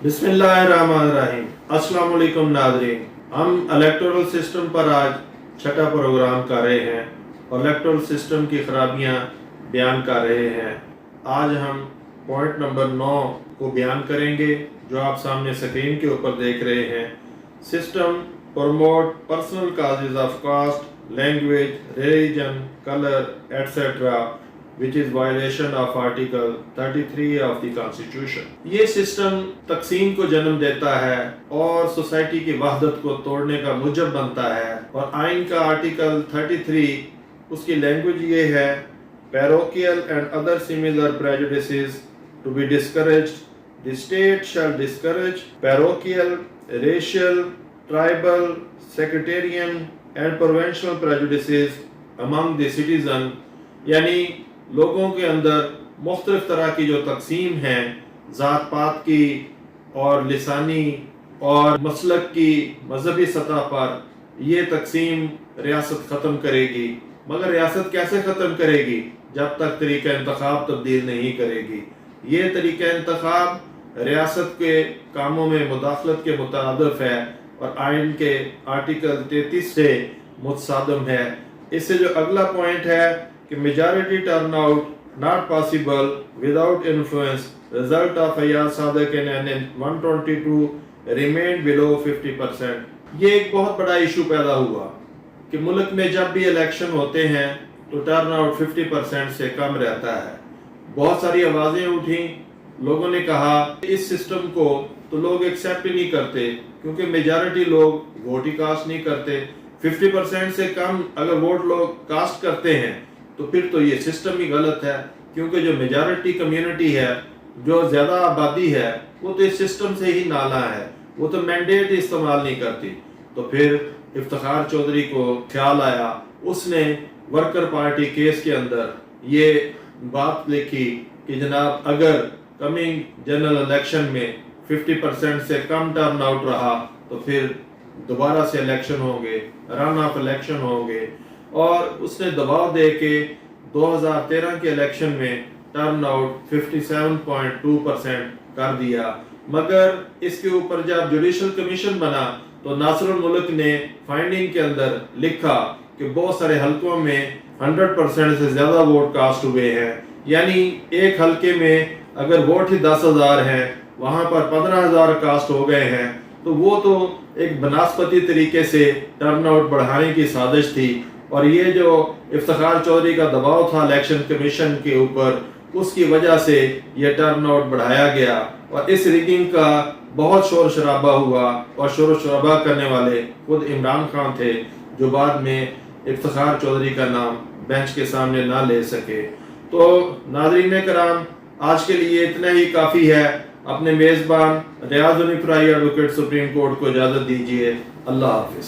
बिस्मिल्लाहिर्रहमानिर्रहीम। अस्सलाम वालेकुम नाज़रीन, हम इलेक्टोरल सिस्टम पर आज छठा प्रोग्राम कर रहे हैं और इलेक्टोरल सिस्टम की खराबियां बयान कर रहे हैं। आज हम पॉइंट नंबर 9 को बयान करेंगे जो आप सामने स्क्रीन के ऊपर देख रहे हैं। System promote personal causes of caste, language, religion, colour etcetera which is violation of article 33 of the constitution। ये सिस्टम तकसीम को जन्म देता है और सोसाइटी की वहदत को तोड़ने का मूजब बनता है। और आइन का आर्टिकल 33 उसकी लैंग्वेज ये है, parochial and other similar prejudices to be discouraged, the state shall discourage parochial, racial, tribal, sectarian and provincial prejudices among the citizen। यानी लोगों के अंदर मुख्तलिफ तरह की जो तकसीम है ज़ात पात की और लिसानी और मसलक की मजहबी सतह पर, ये तकसीम रियासत ख़त्म करेगी। मगर रियासत कैसे ख़त्म करेगी? जब तक तरीक़ा इंतखाब तब्दील नहीं करेगी। ये तरीक़ा इंतखाब रियासत के कामों में मुदाखलत के मुताबिक है और आइन के आर्टिकल 33 से मुतसादम है। इससे जो अगला पॉइंट है कि majority turnout not possible without influence result of Ayyaz Sadiq and 122 remain below 50%। ये एक बहुत बड़ा इशू पैदा हुआ कि मुल्क में जब भी इलेक्शन होते हैं तो टर्नआउट 50% से कम रहता है। बहुत सारी आवाज़ें उठी, लोगों ने कहा इस सिस्टम को तो लोग एक्सेप्ट ही नहीं करते क्योंकि मेजॉरिटी लोग वोट ही कास्ट नहीं करते। 50% से कम अगर वोट लोग कास्ट करते हैं तो फिर तो ये सिस्टम ही गलत है, क्योंकि जो मेजॉरिटी कम्युनिटी है, जो ज़्यादा आबादी है, वो तो इस सिस्टम से ही नाला है, वो तो मैंडेट इस्तेमाल नहीं करती। तो फिर इफ्तिखार चौधरी को ख्याल आया, उसने वर्कर पार्टी केस के अंदर ये बात लिखी कि जनाब अगर कमिंग जनरल इलेक्शन में 50% से कम टर्न आउट रहा तो फिर दोबारा से इलेक्शन होंगे, रन ऑफ इलेक्शन होंगे। और उसने दबाव दे के 2013 के इलेक्शन में टर्न आउट 57.2% कर दिया। मगर इसके ऊपर जब जुडिशल कमीशन बना तो नासिरुल मुल्क ने फाइंडिंग के अंदर लिखा कि बहुत सारे हलकों में 100% से ज़्यादा वोट कास्ट हुए हैं। यानी एक हलके में अगर वोट ही 10,000 हैं, वहाँ पर 15,000 कास्ट हो गए हैं। तो वो तो एक बनास्पति तरीके से टर्नआउट बढ़ाने की साजिश थी। और ये जो इफ्तिखार चौधरी का दबाव था इलेक्शन कमीशन के ऊपर, उसकी वजह से ये टर्नआउट बढ़ाया गया और इस रिगिंग का बहुत शोर शराबा हुआ। और शोर शराबा करने वाले खुद इमरान खान थे, जो बाद में इफ्तिखार चौधरी का नाम बेंच के सामने ना ले सके। तो नाज़रीन कराम, आज के लिए इतना ही काफ़ी है। अपने मेज़बान रियाज एडवोकेट सुप्रीम कोर्ट को इजाज़त दीजिए। अल्लाह हाफिज़।